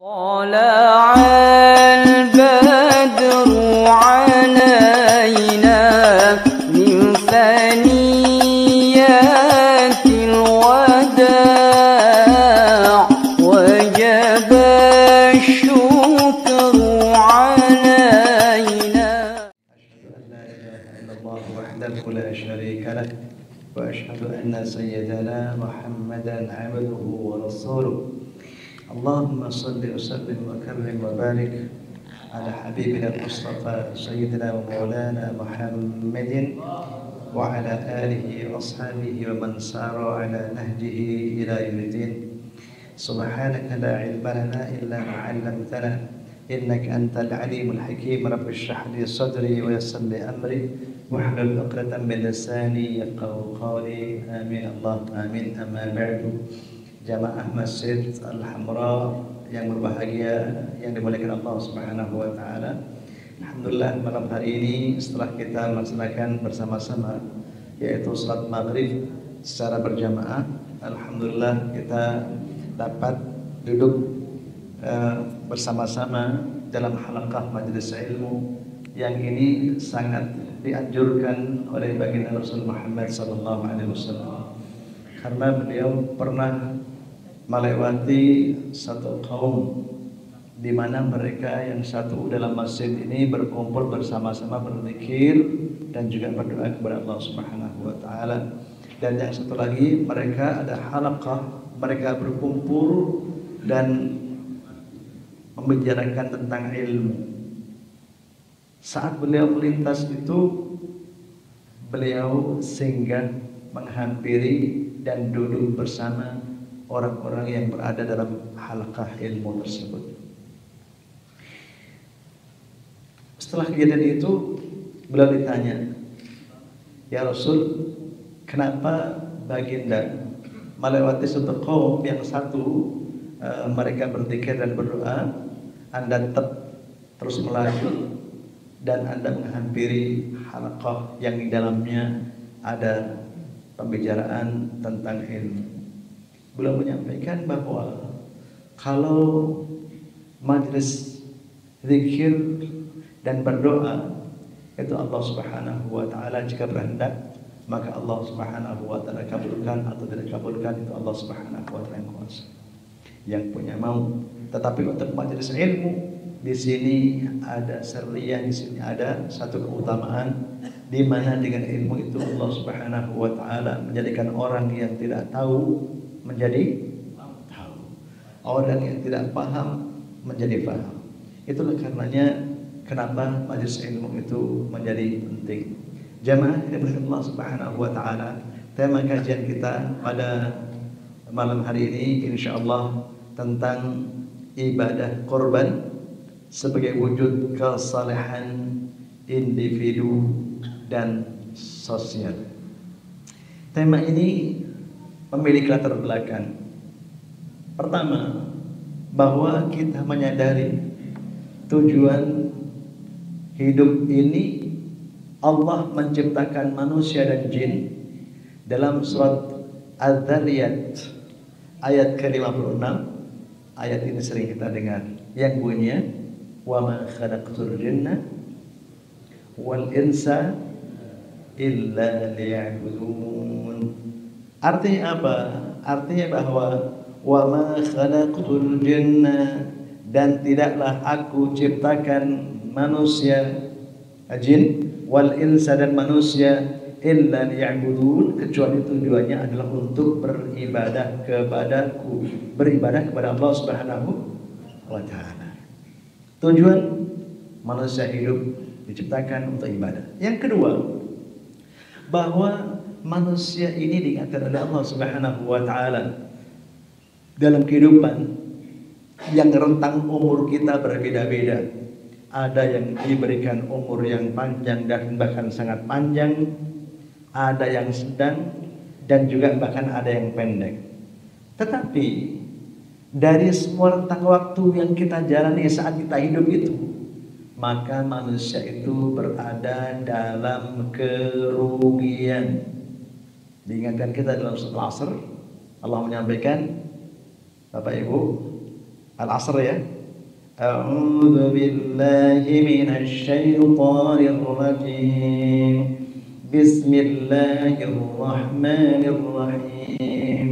طلع البدر علينا من ثنيات الوداع وجب الشكر علينا. أشهد أن لا إله إلا الله وحده لا شريك له وأشهد أن سيدنا محمدا عبده ورسوله. اللهم صل وسلم وكرم وبارك على حبيبنا المصطفى سيدنا ومولانا محمد وعلى آله وأصحابه ومن سار على نهجه إلى يوم الدين. سبحانك لا علم لنا إلا ما علمتنا إنك أنت العليم الحكيم. رب اشرح لي صدري ويسر لي أمري واحلل عقدة من لساني يفقهوا قولي. آمين اللهم آمين. أما بعد, jamaah Masjid Al-Hamra yang berbahagia, yang dimuliakan Allah Subhanahu wa taala. Alhamdulillah, malam hari ini setelah kita melaksanakan bersama-sama yaitu salat maghrib secara berjamaah, alhamdulillah kita dapat duduk bersama-sama dalam halaqah majelis ilmu yang ini sangat dianjurkan oleh baginda Rasul Muhammad sallallahu alaihi wasallam, karena beliau pernah melewati satu kaum di mana mereka yang satu dalam masjid ini berkumpul bersama-sama berzikir dan juga berdoa kepada Allah Subhanahu wa taala. Dan yang satu lagi mereka ada halaqah, mereka berkumpul dan membicarakan tentang ilmu. Saat beliau melintas itu, beliau singgah menghampiri dan duduk bersama orang-orang yang berada dalam halaqah ilmu tersebut. Setelah kejadian itu, beliau ditanya, "Ya Rasul, kenapa baginda melewati suatu kaum yang satu mereka berzikir dan berdoa, Anda tetap terus melaju dan Anda menghampiri halaqah yang di dalamnya ada pembicaraan tentang ilmu?" Beliau menyampaikan bahwa kalau majlis zikir dan berdoa itu Allah Subhanahu wa taala jika berkehendak, maka Allah Subhanahu wa taala kabulkan atau tidak kabulkan, itu Allah Subhanahu wa taala yang kuasa, yang punya mau. Tetapi untuk majlis ilmu, di sini ada seriyah, di sini ada satu keutamaan, di mana dengan ilmu itu Allah Subhanahu wa taala menjadikan orang yang tidak tahu menjadi tahu, orang yang tidak paham menjadi paham. Itulah karenanya kenapa majelis ilmu itu menjadi penting. Jamaah yang berkata Allah Subhanahu wa taala, tema kajian kita pada malam hari ini insyaallah tentang ibadah korban sebagai wujud kesalehan individu dan sosial. Tema ini memiliki latar belakang. Pertama, bahwa kita menyadari tujuan hidup ini Allah menciptakan manusia dan jin. Dalam surat Az-Zariyat ayat ke-56, ayat ini sering kita dengar, yang bunyinya, "Wa ma khalaqtul jinna wal insa illa liya'budun." Artinya apa? Artinya bahwa wa ma khalaqtul jinna, dan tidaklah aku ciptakan manusia, jin, wal insa dan manusia, illa liya'budun, kecuali tujuannya adalah untuk beribadah kepadaku, beribadah kepada Allah Subhanahu wa taala. Tujuan manusia hidup diciptakan untuk ibadah. Yang kedua, bahwa manusia ini diingatkan oleh Allah Subhanahu wa taala dalam kehidupan yang rentang umur kita berbeda-beda. Ada yang diberikan umur yang panjang dan bahkan sangat panjang, ada yang sedang, dan juga bahkan ada yang pendek. Tetapi dari semua rentang waktu yang kita jalani saat kita hidup itu, maka manusia itu berada dalam kerugian. Diingatkan kita dalam surat Al-Asr, Allah menyampaikan, Bapak Ibu, Al-Asr ya. A'udzu billahi minasy syaithanir rajim. Bismillahirrahmanirrahim.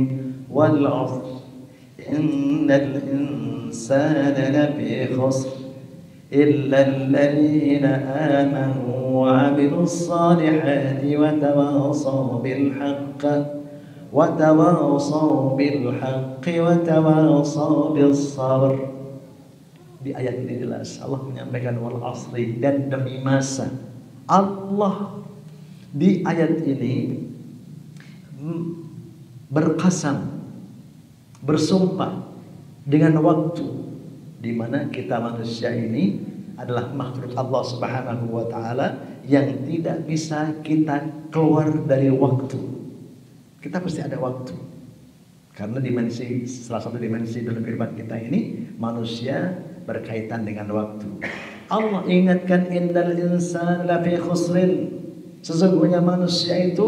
Wal 'asr. Innal insana lafi khusr illa alladziina aamanu wa 'amilus shalihati wa tawassaw bil haqqi وَتَوَاصَوْا بِالْحَقِّ وَتَوَاصَوْا بِالصَّبْرِ. Di ayat ini jelas Allah menyampaikan wal asri, dan demi masa. Allah di ayat ini berqasam, bersumpah dengan waktu di mana kita manusia ini adalah makhluk Allah Subhanahu wa taala yang tidak bisa kita keluar dari waktu. Kita pasti ada waktu, karena dimensi, salah satu dimensi dalam kehidupan kita ini manusia berkaitan dengan waktu. Allah ingatkan innal insana lafi khusrin, sesungguhnya manusia itu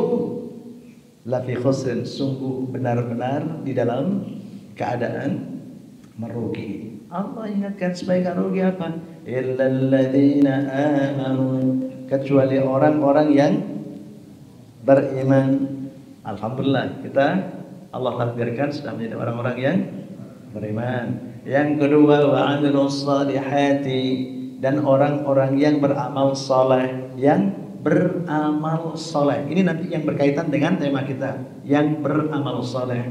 lafi khusrin, sungguh benar-benar di dalam keadaan merugi. Allah ingatkan sebagai rugi apa? Illal ladzina amanu, kecuali orang-orang yang beriman. Alhamdulillah, kita Allah takdirkan sudah menjadi orang-orang yang beriman. Yang kedua, wa 'amilus shalihati, dan orang-orang yang beramal saleh, yang beramal saleh. Ini nanti yang berkaitan dengan tema kita, yang beramal saleh.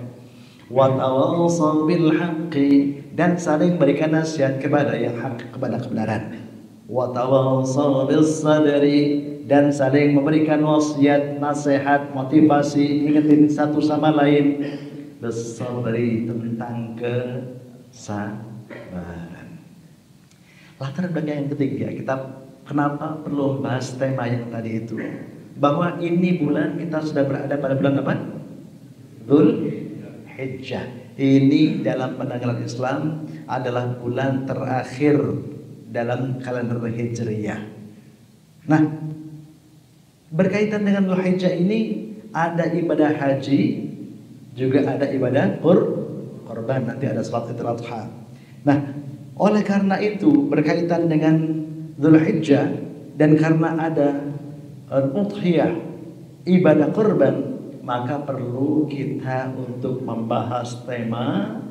Wa tawassaw bil haqqi, dan saling berikan nasihat kepada yang hak, kepada kebenaran. Wa tawassaw bis sabri, dan saling memberikan wasiat, nasihat, motivasi, ingetin satu sama lain. Bersabari, tentang kesabaran. Latar belakang yang ketiga, kita kenapa perlu bahas tema yang tadi itu? Bahwa ini bulan kita sudah berada pada bulan apa? Dzulhijjah. Ini dalam pandangan Islam adalah bulan terakhir dalam kalender Hijriyah. Nah, berkaitan dengan Dzulhijjah ini ada ibadah haji, juga ada ibadah kurban, nanti ada salat Idul Adha. Nah, oleh karena itu berkaitan dengan Dzulhijjah, dan karena ada udhiyah, ibadah kurban, maka perlu kita untuk membahas tema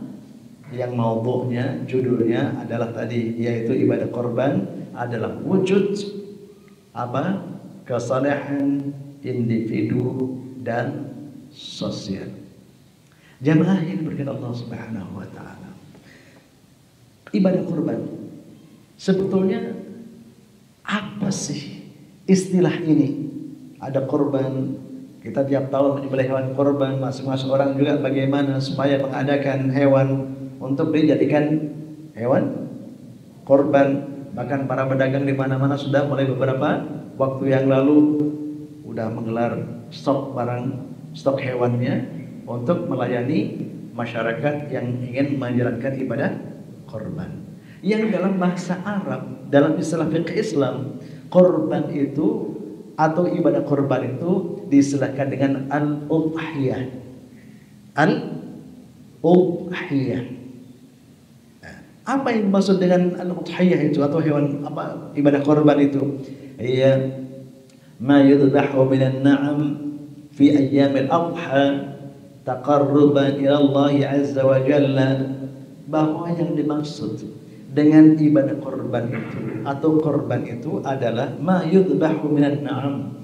yang maudhu'nya, judulnya adalah tadi, yaitu ibadah kurban adalah wujud apa? Kesalehan individu dan sosial. Jamaah yang berkenan Allah Subhanahu wa taala. Ibadah kurban sebetulnya apa sih istilah ini? Ada kurban, kita tiap tahun menyembelih hewan kurban, masing-masing orang juga bagaimana supaya mengadakan hewan untuk dijadikan hewan kurban. Bahkan para pedagang di mana-mana sudah mulai beberapa waktu yang lalu udah menggelar stok barang, stok hewannya untuk melayani masyarakat yang ingin menjalankan ibadah kurban. Yang dalam bahasa Arab, dalam istilah fikih Islam, kurban itu atau ibadah kurban itu diistilahkan dengan al-udhiyah. Al-udhiyah. Apa yang dimaksud dengan al-udhiyah itu atau hewan apa ibadah kurban itu? Iya, ma yudhahu minan na'am fi ayyamil adha taqarruban ila Allah azza wa jalla, bahwa yang dimaksud dengan ibadah kurban itu atau kurban itu adalah ma yudhahu minan na'am,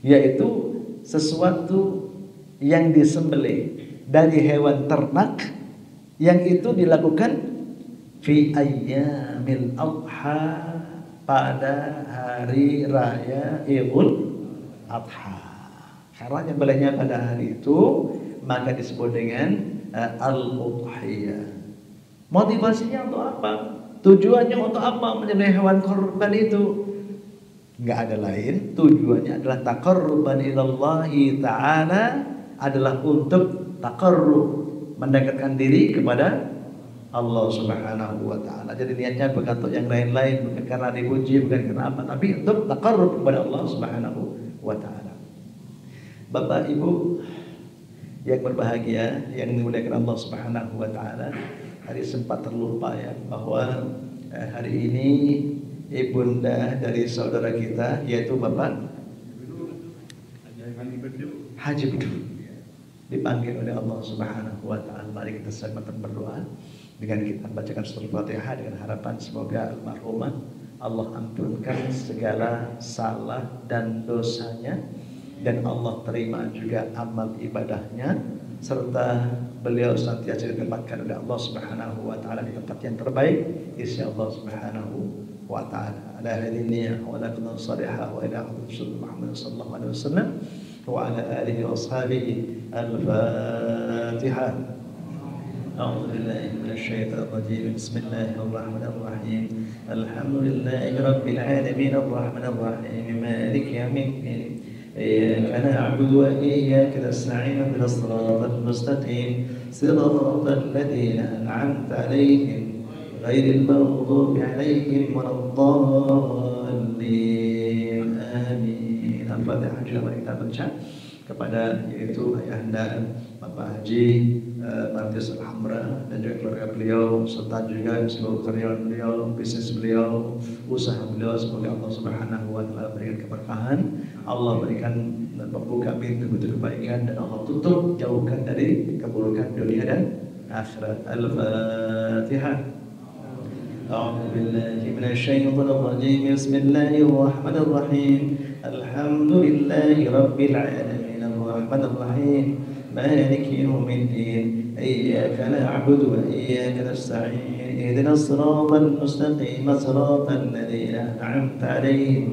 yaitu sesuatu yang disembelih dari hewan ternak yang itu dilakukan fi ayyamil adha, pada hari raya Idul Adha. Karena nyembelihnya pada hari itu maka disebut dengan al-udhiyah. Motivasinya untuk apa? Tujuannya untuk apa menyembelih hewan kurban itu? Enggak ada lain, tujuannya adalah taqarruban ilallahi ta'ala, adalah untuk taqarrub, mendekatkan diri kepada Allah Subhanahu wa taala. Jadi niatnya bukan untuk yang lain-lain, bukan karena dipuji, bukan karena apa, tapi untuk taqarrub kepada Allah Subhanahu wa taala. Bapak Ibu yang berbahagia, yang dimuliakan Allah Subhanahu wa taala, hari sempat terlupa ya bahwa hari ini ibunda dari saudara kita yaitu Bapak Haji Bedul dipanggil oleh Allah Subhanahu wa taala. Mari kita sama berdoa dengan kita bacakan surah Fatihah dengan harapan semoga almarhumah Allah ampunkan segala salah dan dosanya dan Allah terima juga amal ibadahnya serta beliau senantiasa ditempatkan oleh Allah Subhanahu wa taala di tempat yang terbaik insyaallah Subhanahu wa taala. Ala hadhihi niyyah wa la kunna salihah wa ila Rasul Muhammad sallallahu alaihi wasallam wa ala alihi wa ashabihi al-Fatihah. أعوذ بالله من الشيطان الرجيم بسم الله الرحمن الرحيم الحمد لله رب العالمين الرحمن الرحيم مالك يوم الدين إياك نعبد وإياك نستعين اهدنا الصراط المستقيم صراط الذين أنعمت عليهم غير المغضوب عليهم ولا الضالين آمين. Al-Fatihah juga kita baca kepada yaitu ayahanda Bapak Haji Martis Al-Hamra dan juga keluarga beliau serta juga seluruh karyawan beliau, bisnis beliau, usaha beliau. Semoga Allah Subhanahu wa taala berikan keberkahan, Allah berikan dan membuka pintu-pintu kebaikan dan Allah tutup jauhkan dari keburukan dunia dan akhirat. Al-Fatihah. أعوذ بالله من الشيطان الرجيم بسم الله الرحمن الرحيم الحمد لله رب العالمين الرحمن الرحيم مالك يوم الدين إياك نعبد وإياك نستعين اهدنا الصراط المستقيم صراط الذين أنعمت عليهم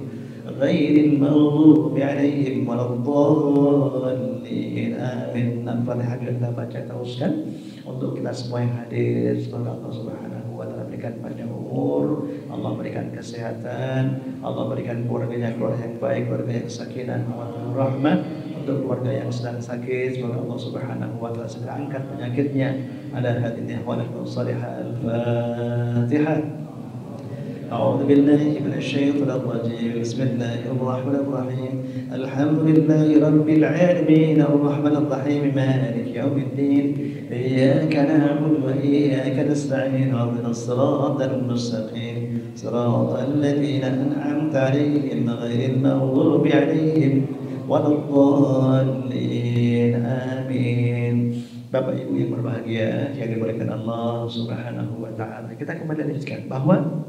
غير المغضوب عليهم ولا الضالين آمين. Al-Fatihah kita baca teruskan untuk kita semua yang hadir. Semoga Allah Subhanahu wa taala berikan panjang umur, Allah berikan kesehatan, Allah berikan keluarga yang baik, keluarga yang sakinah mawaddah rahmah. Untuk keluarga yang sedang sakit, semoga Allah Subhanahu wa taala segera angkat penyakitnya. Ala hadhihi wa lakum salihah. Al-Fatihah. أعوذ بالله من الشيطان الرجيم بسم الله الرحمن الرحيم الحمد لله رب العالمين الرحمن الرحيم مالك يوم الدين إياك نعبد وإياك نستعين اهدنا الصراط المستقيم صراط الذين أنعمت عليهم غير المغضوب عليهم ولا الضالين آمين. Bapak Ibu yang berbahagia yang dimuliakan Allah Subhanahu wa taala, kita kembali lanjutkan bahwa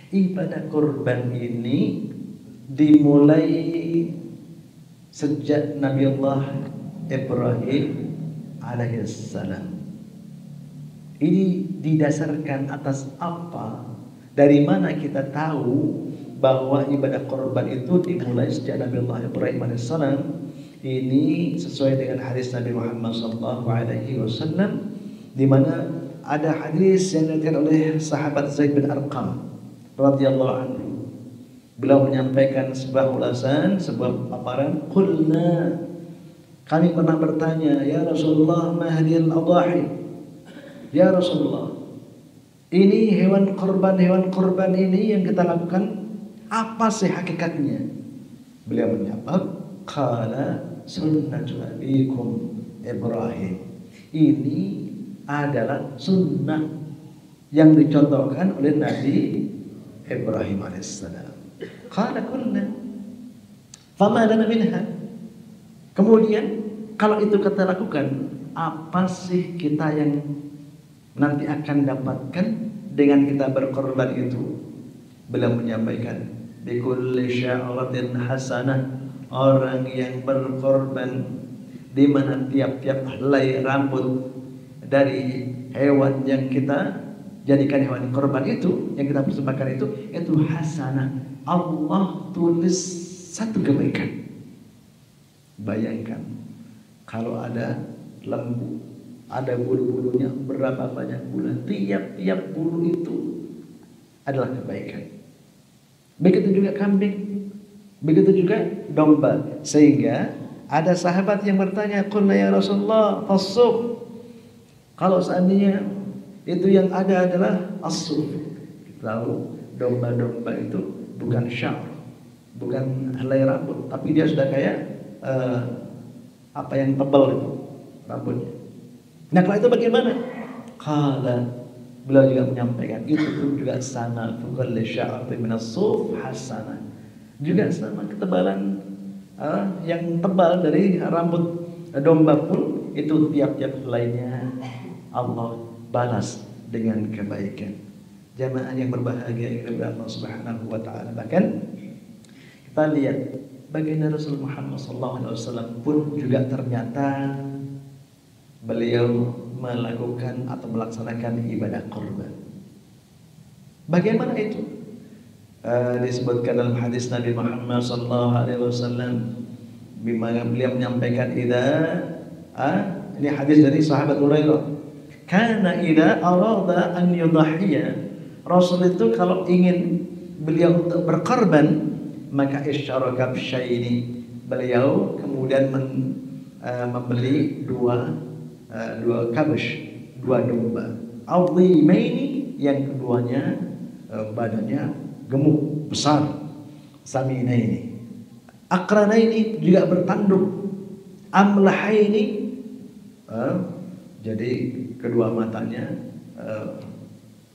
ibadah kurban ini dimulai sejak Nabi Allah Ibrahim alaihissalam. Ini didasarkan atas apa? Dari mana kita tahu bahwa ibadah kurban itu dimulai sejak Nabi Allah Ibrahim alaihissalam? Ini sesuai dengan hadis Nabi Muhammad SAW, di mana ada hadis yang diriwayatkan oleh sahabat Zaid bin Arqam radhiyallahu anhu. Beliau menyampaikan sebuah ulasan, sebuah paparan. Qulna, kami pernah bertanya, ya Rasulullah, ma hadhil adhahi? Ya Rasulullah, ini hewan kurban ini yang kita lakukan, apa sih hakikatnya? Beliau menjawab, qala sunnatu abikum Ibrahim. Ini adalah sunnah yang dicontohkan oleh Nabi Ibrahim alaihissalam. Qala qulna fama lana minha. Kemudian kalau itu kita lakukan, apa sih kita yang nanti akan dapatkan dengan kita berkorban itu? Beliau menyampaikan, bi kulli sya'ratin hasanah. Orang yang berkorban di mana tiap-tiap helai rambut dari hewan yang kita jadikan hewan korban itu, yang kita persembahkan itu hasanah. Allah tulis satu kebaikan. Bayangkan kalau ada lembu, ada bulu-bulunya, berapa banyak bulu, tiap-tiap bulu itu adalah kebaikan. Begitu juga kambing, begitu juga domba. Sehingga ada sahabat yang bertanya, qulna ya Rasulullah as-suf. Kalau seandainya itu yang ada adalah as-suf. Lalu domba-domba itu bukan syar, bukan helai rambut, tapi dia sudah kayak apa yang tebal itu rambutnya. Nah kalau itu bagaimana? qala, beliau juga menyampaikan itu pun juga sama, kullu sya'atin min as-suf hasanah. Juga sama ketebalan yang tebal dari rambut domba pun itu tiap-tiap helainya Allah balas dengan kebaikan. Jamaah yang berbahagia yang Allah Subhanahu wa taala. Bahkan kita lihat baginda Rasul Muhammad SAW pun juga ternyata beliau melakukan atau melaksanakan ibadah kurban. Bagaimana itu? Disebutkan dalam hadis Nabi Muhammad SAW, bagaimana beliau menyampaikan ini hadis dari sahabat Hurairah. Karena idza arada an yudhhiya, Rasul itu kalau ingin beliau untuk berkorban, maka isyaraka bisyai'ini, beliau kemudian membeli dua kabsh, dua domba, azimaini, yang keduanya badannya gemuk besar, saminaini, akranaini, juga bertanduk, amlahaini, jadi kedua matanya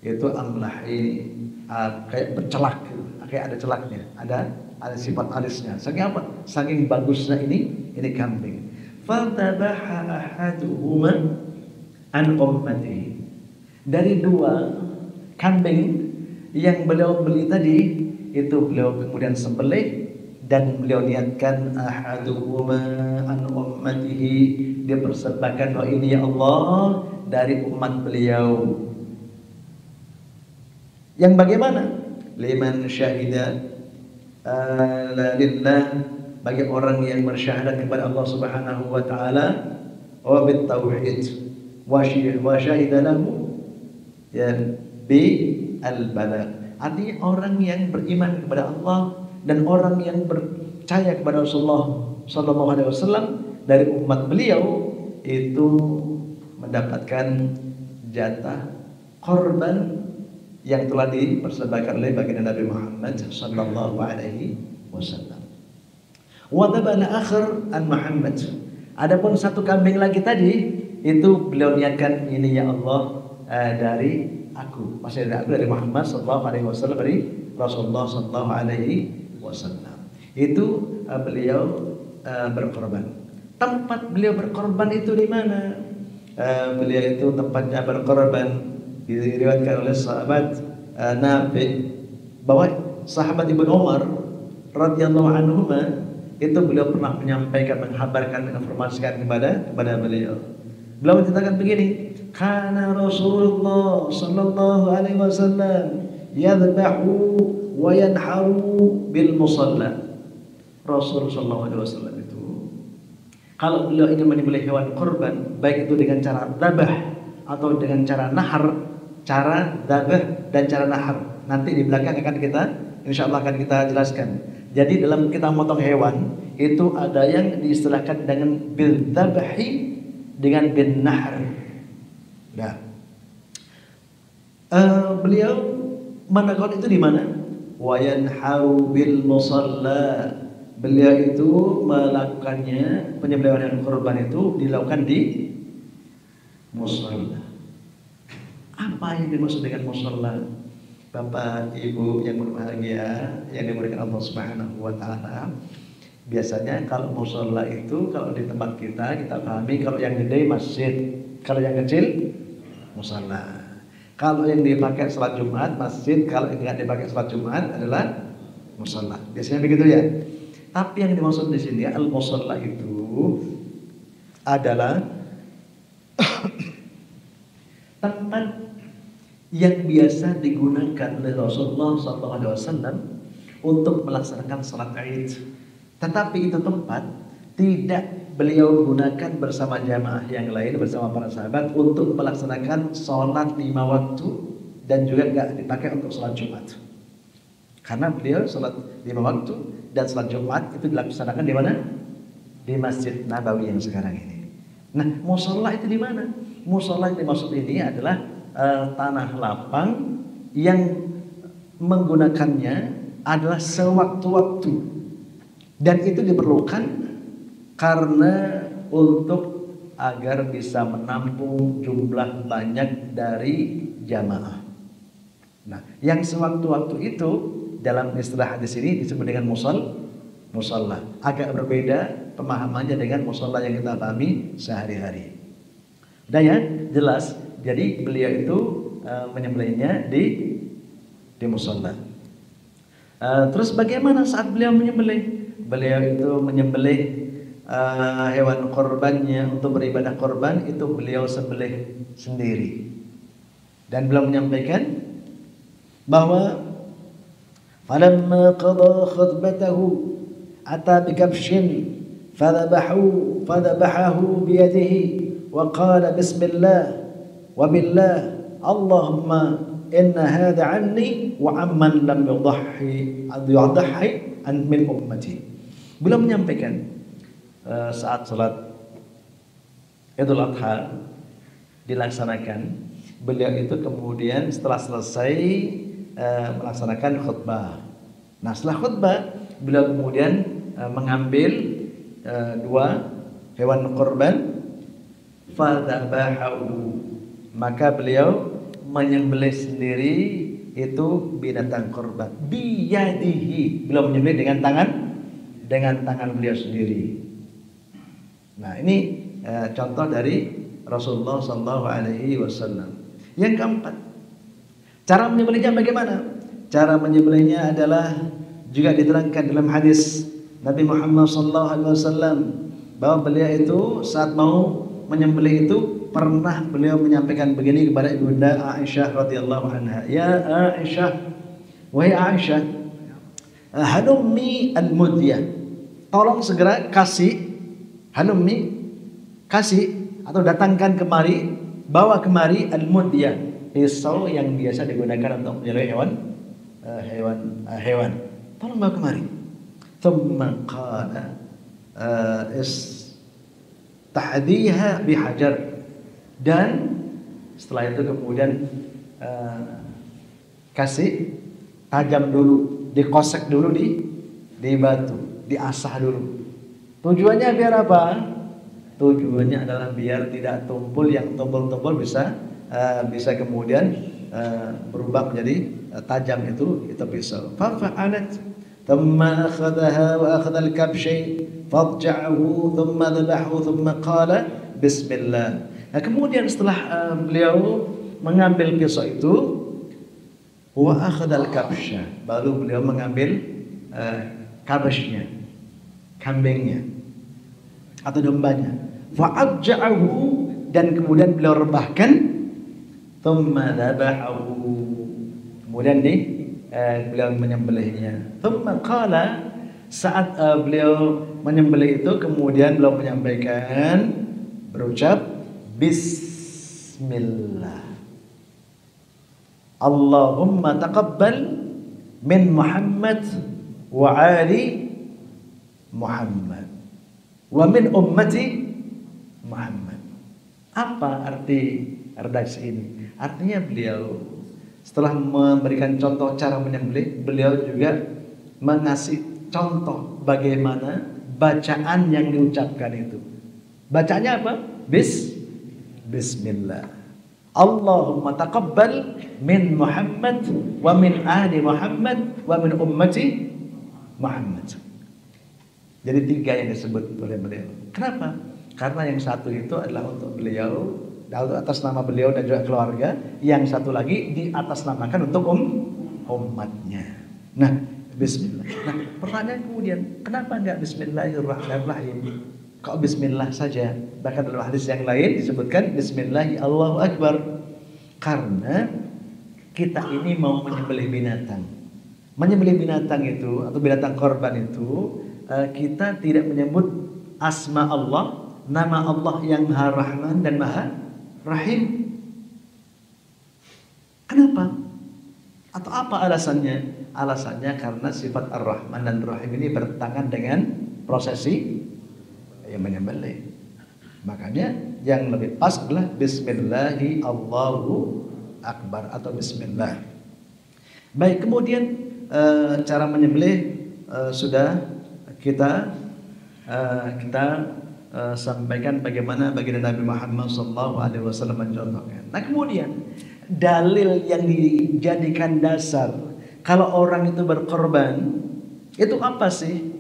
itu amlahaini, kayak bercelak, kayak ada celaknya, ada sifat alisnya. Saking apa? Saking bagusnya ini kambing. Fatabaha ahaduhuma an ummatihi. Dari dua kambing yang beliau beli tadi, itu beliau kemudian sembelih dan beliau niatkan ahaduhuma an ummatihi, dia persembahkan, oh ini ya Allah dari umat beliau. Yang bagaimana? Liman syahida lillah, bagi orang yang bersyahadat kepada Allah Subhanahu wa taala, wa bit tauhid, wa syahida lahu ya bi al bala. Artinya orang yang beriman kepada Allah dan orang yang percaya kepada Rasulullah sallallahu alaihi wasallam dari umat beliau itu mendapatkan jatah korban yang telah dipersembahkan oleh baginda Nabi Muhammad sallallahu alaihi wasallam. Wa dabana akhir an Muhammad. Adapun satu kambing lagi tadi itu beliau niatkan, ini ya Allah dari aku, maksudnya dari Muhammad sallallahu alaihi wasallam, dari Rasulullah sallallahu alaihi wasallam. Itu beliau berkorban. Tempat beliau berkorban itu di mana? Beliau itu tempatnya berkorban diriwayatkan oleh sahabat Nafi bahwa sahabat Ibnu Umar radhiyallahu anhu itu beliau pernah menyampaikan, menghabarkan, menginformasikan kepada beliau. Beliau menceritakan begini, kana Rasulullah sallallahu alaihi wasallam yadhbahu wa yanharu bil musalla. Rasul sallallahu alaihi wasallam itu kalau beliau ingin menyembelih hewan kurban, baik itu dengan cara dzabah atau dengan cara nahar, cara dzabah dan cara nahar nanti di belakang akan kita insyaallah akan kita jelaskan. Jadi dalam kita motong hewan itu ada yang diistilahkan dengan bil dzabhi dengan bin nahr. Nah, beliau melakukan itu di mana? Wa yanharu bil musalla. Beliau itu melakukannya, penyembelihan kurban itu dilakukan di musalla. Apa yang dimaksud dengan musalla? Bapak Ibu yang berbahagia yang dimuliakan Allah Subhanahu wa taala. Biasanya kalau musalla itu kalau di tempat kita pahami, kalau yang gede masjid, kalau yang kecil musalla. Kalau yang dipakai salat Jumat masjid, kalau yang tidak dipakai salat Jumat adalah musalla. Biasanya begitu ya. Tapi yang dimaksud di sini al-musalla itu adalah tempat yang biasa digunakan oleh Rasulullah SAW untuk melaksanakan salat Id. Tetapi itu tempat tidak beliau gunakan bersama jamaah yang lain, bersama para sahabat untuk melaksanakan salat 5 waktu dan juga tidak dipakai untuk salat Jumat. Karena beliau salat 5 waktu dan salat Jumat itu dilaksanakan di mana? Di Masjid Nabawi yang sekarang ini. Nah, musalla itu di mana? Musalla yang dimaksud ini adalah tanah lapang yang menggunakannya adalah sewaktu-waktu, dan itu diperlukan karena untuk agar bisa menampung jumlah banyak dari jamaah. Nah, yang sewaktu-waktu itu dalam istilah hadis ini disebut dengan musalla. Agak berbeda pemahamannya dengan musalla yang kita pahami sehari-hari. Udah ya, jelas. Jadi beliau itu menyembelihnya di musalla. Terus bagaimana saat beliau menyembelih? Beliau itu menyembelih hewan korbannya untuk beribadah korban itu beliau sembelih sendiri. Dan beliau menyampaikan bahwa falamma qada khutbatahu ata bikabshin fadhabahahu biyadihi wa qala bismillah wa billah Allahumma inna hadha anni wa amman lam yudahhi an min ummati. Beliau menyampaikan saat salat Idul Adha dilaksanakan, beliau itu kemudian setelah selesai melaksanakan khutbah. Nah, setelah khutbah beliau kemudian mengambil dua hewan korban, fadhabahu, maka beliau menyembelih sendiri itu binatang korban biyadihi, beliau menyembelih dengan tangan beliau sendiri. Nah, ini contoh dari Rasulullah SAW. Yang keempat, cara menyembelihnya bagaimana? Cara menyembelihnya adalah juga diterangkan dalam hadis Nabi Muhammad SAW bahwa beliau itu saat mau menyembelih itu pernah beliau menyampaikan begini kepada ibunda Aisyah radhiyallahu anha, ya Aisyah, wahai Aisyah, hanummi al-mudyah, tolong segera kasih, hanummi, kasih atau datangkan kemari, bawa kemari al-mudyah, pisau yang biasa digunakan untuk menyembelih hewan. Tolong bawa kemari. Thumma qala istahdiha bihajar, dan setelah itu kemudian kasih tajam dulu, dikosek dulu di batu, diasah dulu. Tujuannya biar apa? Tujuannya adalah biar tidak tumpul, yang tumpul-tumpul bisa kemudian berubah menjadi tajam itu pisau. Fa'alat, thumma akhadhaha wa akhadha al-kabshay fadja'ahu thumma dhabahu thumma qala bismillah. Nah, kemudian setelah beliau mengambil pisau itu, wa akhadha al-kabsha, baru beliau mengambil kabashnya, kambingnya atau dombanya, fa'adja'ahu, dan kemudian beliau rebahkan, thumma dhabahu, kemudian beliau menyembelihnya. Thumma qala, saat beliau menyembelih itu kemudian beliau menyampaikan, berucap bismillah, Allahumma taqabbal min Muhammad wa ali Muhammad wa min ummati Muhammad. Apa arti redaksi ini? Artinya beliau setelah memberikan contoh cara menyembelih, beliau juga mengasih contoh bagaimana bacaan yang diucapkan itu. Bacaannya apa? Bismillah. Allahumma taqabbal min Muhammad wa min ahli Muhammad wa min ummati Muhammad. Jadi tiga yang disebut oleh beliau. Kenapa? Karena yang satu itu adalah untuk beliau, atas nama beliau dan juga keluarga. Yang satu lagi diatasnamakan untuk umatnya. Nah, bismillah. Nah, pertanyaan kemudian, kenapa enggak bismillahirrahmanirrahim? Kok bismillah saja? Bahkan dalam hadis yang lain disebutkan bismillahi Allahu Akbar. Karena kita ini mau menyembelih binatang. Menyembelih binatang itu atau binatang korban itu, kita tidak menyebut asma Allah, nama Allah yang Maha Rahman dan Maha Rahim. Kenapa? Atau apa alasannya? Alasannya karena sifat Ar-Rahman dan Rahim ini bertangan dengan prosesi yang menyembelih. Makanya yang lebih pas adalah Bismillahi Allahu Akbar atau Bismillah. Baik, kemudian cara menyembelih sudah kita sampaikan bagaimana baginda Nabi Muhammad SAW mencontohkan. Nah kemudian dalil yang dijadikan dasar kalau orang itu berkorban itu apa sih?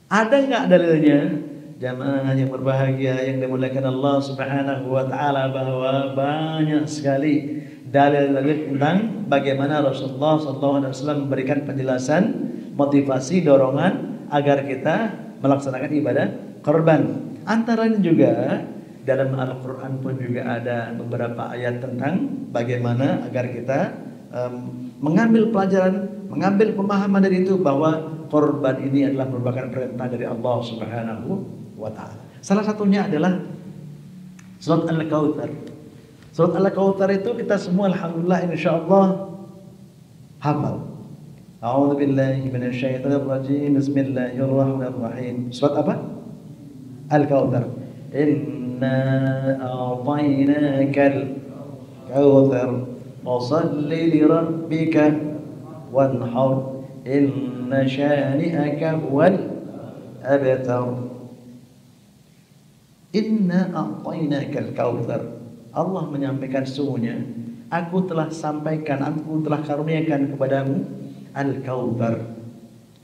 Ada nggak dalilnya? Jamaah yang berbahagia yang dimuliakan Allah Subhanahu wa taala, bahwa banyak sekali dalil-dalil tentang bagaimana Rasulullah SAW memberikan penjelasan, motivasi, dorongan agar kita melaksanakan ibadah korban. Antara lain juga dalam Al-Quran pun juga ada beberapa ayat tentang bagaimana agar kita mengambil pelajaran, mengambil pemahaman dari itu, bahwa korban ini adalah merupakan perintah dari Allah Subhanahu wa taala. Salah satunya adalah surat Al-Kautsar. Surat Al-Kautsar itu kita semua alhamdulillah insyaallah hafal. A'udzu billahi minasyaitonir rajim. Bismillahirrahmanirrahim. Surat apa? Al-Kautsar. Inna a'tainakal kautsar fashalli li rabbika wanhar inna syani'aka huwal abtar. Inna a'tainakal kautsar. Allah menyampaikan sesungguhnya aku telah sampaikan, aku telah karuniakan kepadamu al-kautsar.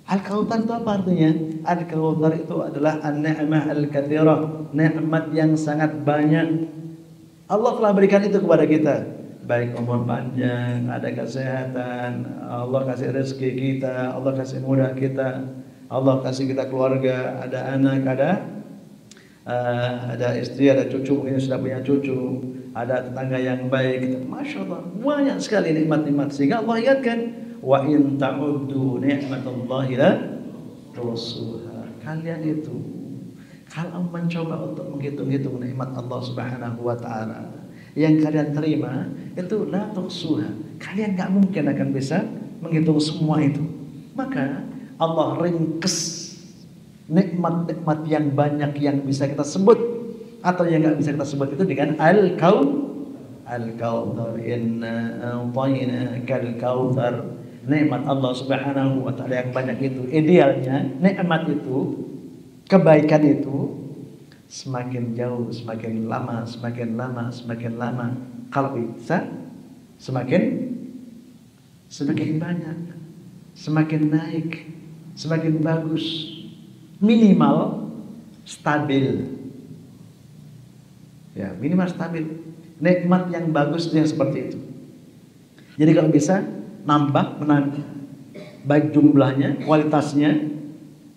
Al-kautsar itu apa artinya? Al-kautsar itu adalah an-ni'mah al-katsirah, nikmat yang sangat banyak. Allah telah berikan itu kepada kita, baik umur panjang, ada kesehatan, Allah kasih rezeki kita, Allah kasih mudah kita, Allah kasih kita keluarga, ada anak, ada istri, ada cucu, mungkin sudah punya cucu, ada tetangga yang baik. Masya Allah, banyak sekali nikmat-nikmat. Sehingga Allah ingatkan, wa in ta'uddu ni'matallahi la tuhsuha. Kalian itu kalau mencoba untuk menghitung-hitung nikmat Allah Subhanahu wa taala yang kalian terima, itu la tuhsuha. Kalian enggak mungkin akan bisa menghitung semua itu. Maka Allah ringkes nikmat-nikmat yang banyak yang bisa kita sebut atau yang nggak bisa kita sebut itu dengan al-kautsar. Inna a'tainakal kautsar. Nikmat Allah Subhanahu wa taala yang banyak itu. Idealnya nikmat itu, kebaikan itu semakin jauh, semakin lama, semakin lama, semakin lama. Kalau bisa semakin banyak, semakin naik, semakin bagus. Minimal stabil. Ya, minimal stabil. Nikmat yang bagus yang seperti itu. Jadi kalau bisa nambah, menambah, baik jumlahnya, kualitasnya,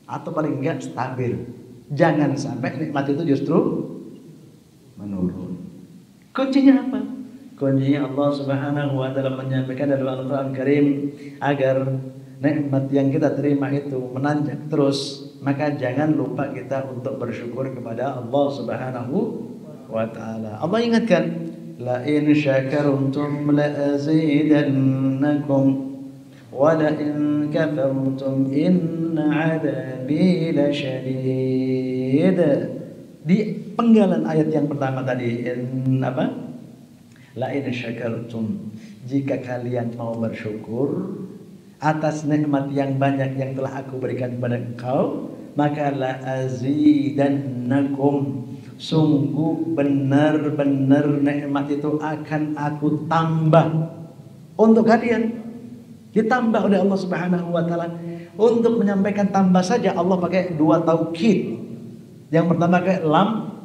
atau paling enggak stabil. Jangan sampai nikmat itu justru menurun. Kuncinya apa? Kuncinya Allah Subhanahu wa taala menyampaikan dalam Al-Qur'an Karim agar nikmat yang kita terima itu menanjak terus. Maka jangan lupa kita untuk bersyukur kepada Allah Subhanahu wa taala. Allah ingatkan, la in syakartum la azidannakum wa la in kafartum inna 'adabi lasyadid. Di penggalan ayat yang pertama tadi, apa? La in syakartum, jika kalian mau bersyukur atas nikmat yang banyak yang telah aku berikan kepada engkau, maka la azidannakum, sungguh benar-benar nikmat itu akan aku tambah untuk kalian. Ditambah oleh Allah Subhanahu wa taala. Untuk menyampaikan tambah saja Allah pakai dua taukid. Yang pertama pakai lam,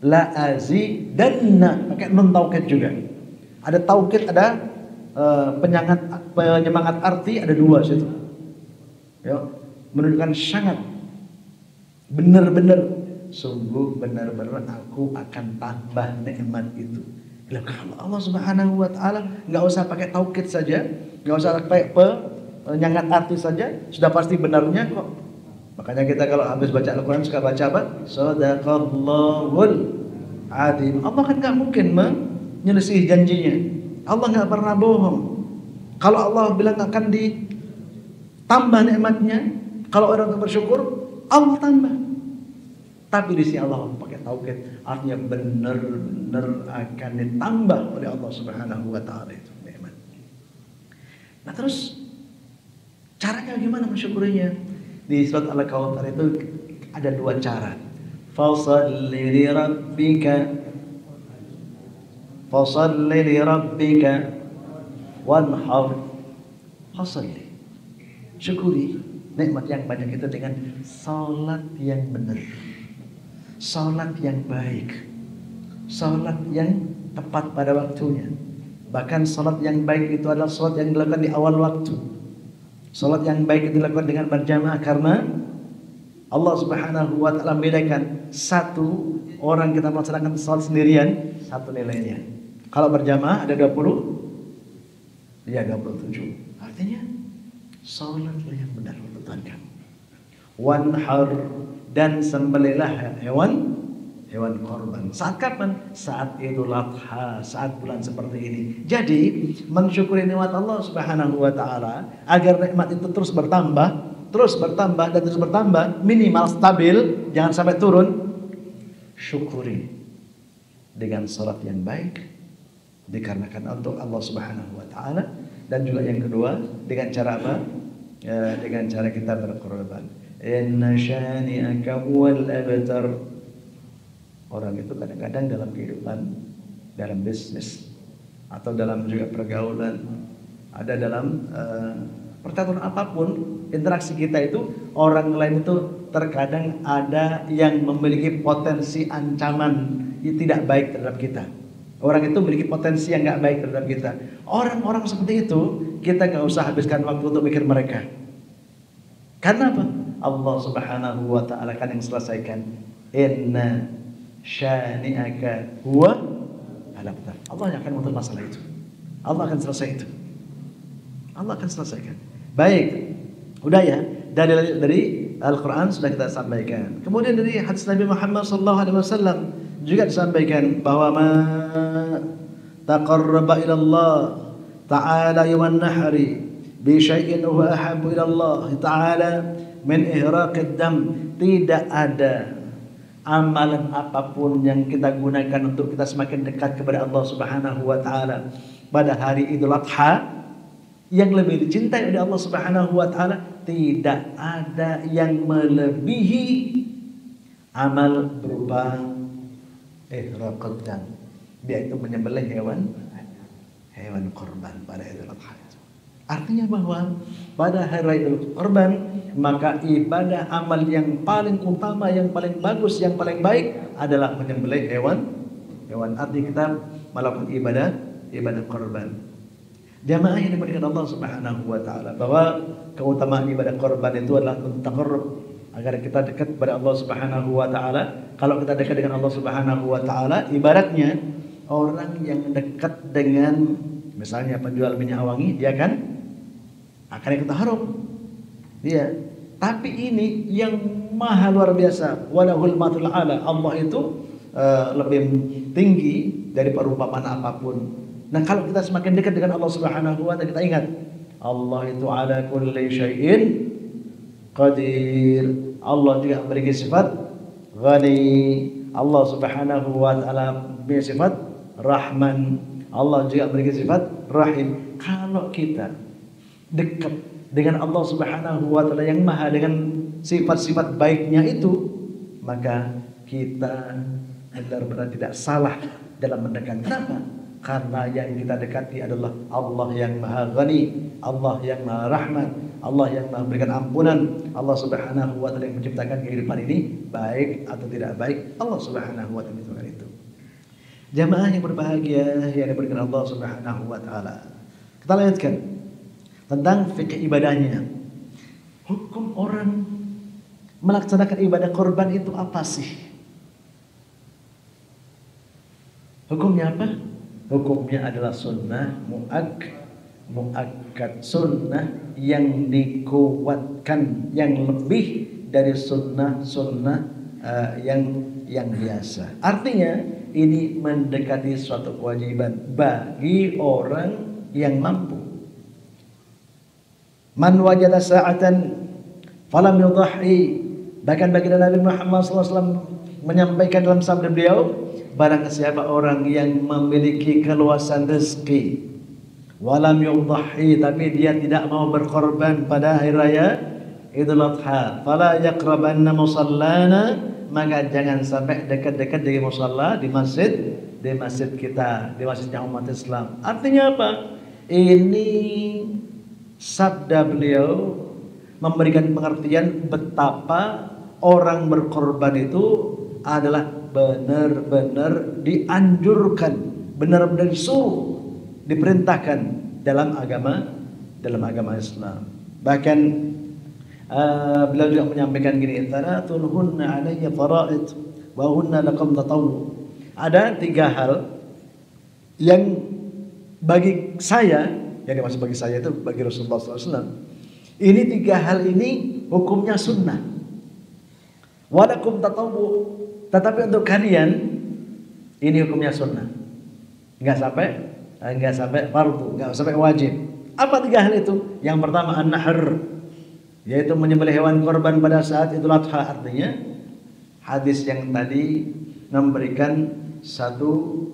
la azidanna, pakai nun taukid juga. Ada taukid, ada penyemangat arti, ada dua situ. Ya, menunjukkan sangat benar-benar, sungguh benar-benar aku akan tambah nikmat itu. Kalau Allah Subhanahu wa taala enggak usah pakai taukid saja, enggak usah pakai penyemangat arti saja, sudah pasti benarnya kok. Makanya kita kalau habis baca Al-Qur'an suka baca apa? Shadaqallahul azim. Allah kan enggak mungkin menyelisih janjinya. Allah nggak pernah bohong. Kalau Allah bilang akan ditambah nikmatnya, kalau orang itu bersyukur, Allah tambah. Tapi di sini Allah pakai taukid, artinya benar-benar akan ditambah oleh Allah Subhanahu wa taala itu nikmat. Nah terus caranya gimana mensyukurinya? Di surat Al-Kautsar itu ada dua cara. fasalli lirabbika wanhar. Fasalli, syukuri nikmat yang banyak itu dengan salat yang benar, salat yang baik, salat yang tepat pada waktunya. Bahkan salat yang baik itu adalah salat yang dilakukan di awal waktu. Salat yang baik itu dilakukan dengan berjamaah karena Allah Subhanahu wa taala membedakan satu orang kita melaksanakan salat sendirian satu nilainya. Kalau berjamaah ada 20, dia 27. Artinya salatlah yang benar untuk Tuhan kamu. Wanhar, dan sembelihlah hewan korban. Saat kapan? Saat Idul Adha, saat bulan seperti ini. Jadi mensyukuri nikmat Allah Subhanahu wa taala agar nikmat itu terus bertambah dan terus bertambah, minimal stabil, jangan sampai turun. Syukuri dengan salat yang baik dikarenakan untuk Allah Subhanahu wa taala, dan juga yang kedua dengan cara apa? Dengan cara kita berkorban. Inna syani'aka huwal abtar. Orang itu kadang-kadang dalam kehidupan, dalam bisnis, atau dalam juga pergaulan, ada dalam percaturan apapun, interaksi kita itu, orang lain itu terkadang ada yang memiliki potensi ancaman yang tidak baik terhadap kita. Orang itu memiliki potensi yang nggak baik terhadap kita. Orang-orang seperti itu kita nggak usah habiskan waktu untuk mikir mereka. Karena apa? Allah Subhanahu wa taala kan yang selesaikan. Inna syani'aka huwa al-abtar. Allah yang akan mengatur masalah itu. Allah akan selesai itu. Allah akan selesaikan. Baik. Udah ya, dari Al-Qur'an sudah kita sampaikan. Kemudian dari hadis Nabi Muhammad sallallahu alaihi wasallam juga disampaikan bahwa ma taqarraba ila Allah ta'ala yawman nahri bi syai'in huwa ahabbu ila Allah ta'ala min ihraqid dam. Tidak ada amalan apapun yang kita gunakan untuk kita semakin dekat kepada Allah Subhanahu wa taala pada hari Idul Adha yang lebih dicintai oleh Allah Subhanahu wa taala. Tidak ada yang melebihi amal berupa ihraqud dam, yaitu menyembelih hewan korban pada Idul Adha. Artinya bahwa pada hari Idul Kurban, maka ibadah amal yang paling utama, yang paling bagus, yang paling baik adalah menyembelih hewan. Artinya kita melakukan ibadah korban. Jamaah yang dimuliakan Allah Subhanahu wa taala, bahwa keutamaan ibadah korban itu adalah untuk taqarrub, agar kita dekat kepada Allah Subhanahu wa taala. Kalau kita dekat dengan Allah Subhanahu wa taala, ibaratnya orang yang dekat dengan misalnya penjual minyak wangi, dia akan ikut harum. Iya. Tapi ini yang maha luar biasa. Walahul matul ala. Allah itu lebih tinggi dari perumpamaan apapun. Nah, kalau kita semakin dekat dengan Allah Subhanahu wa taala, kita ingat Allah itu ala kulli syai'in qadir. Allah juga memiliki sifat ghani. Allah Subhanahu wa taala memiliki sifat Rahman. Allah juga memiliki sifat Rahim. Kalau kita dekat dengan Allah Subhanahu wa taala yang maha dengan sifat-sifat baiknya itu, maka kita benar-benar tidak salah dalam mendekat. Kenapa? Karena yang kita dekati adalah Allah yang maha ghani, Allah yang maha rahman, Allah yang maha memberikan ampunan. Allah Subhanahu wa taala yang menciptakan kehidupan ini, baik atau tidak baik, Allah Subhanahu wa taala menentukan itu. Jamaah yang berbahagia yang diberikan Allah Subhanahu wa taala, kita lanjutkan tentang fikih ibadahnya. Hukum orang melaksanakan ibadah korban itu apa sih? Hukumnya apa? Hukumnya adalah sunnah muakkad, sunnah yang dikuatkan, yang lebih dari sunnah yang biasa. Artinya ini mendekati suatu kewajiban bagi orang yang mampu. Man wajada sa'atan falam yudhhi. Bahkan baginda Nabi Muhammad SAW menyampaikan dalam sabda beliau, barang siapa orang yang memiliki keluasan rezeki, walam yudhhi, tapi dia tidak mau berkorban pada hari raya Idul Adha, fala yaqrabanna musallana, maka jangan sampai dekat-dekat di musalla di masjid kita, di masjidnya umat Islam. Artinya apa? Ini sabda beliau memberikan pengertian betapa orang berkorban itu adalah benar-benar dianjurkan, benar-benar disuruh, diperintahkan dalam agama Islam. Bahkan beliau juga menyampaikan gini, "Thalathunhunna 'alayya fara'id wa hunna lakum tatawwu." Ada 3 hal yang bagi saya, yang dimaksud bagi saya itu bagi Rasulullah SAW. Ini 3 hal ini hukumnya sunnah. Wa lakum tatawwu, tetapi untuk kalian ini hukumnya sunnah. Enggak sampai fardu, enggak sampai wajib. Apa 3 hal itu? Yang pertama an-nahr, yaitu menyembelih hewan korban pada saat Idul Adha. Artinya hadis yang tadi memberikan satu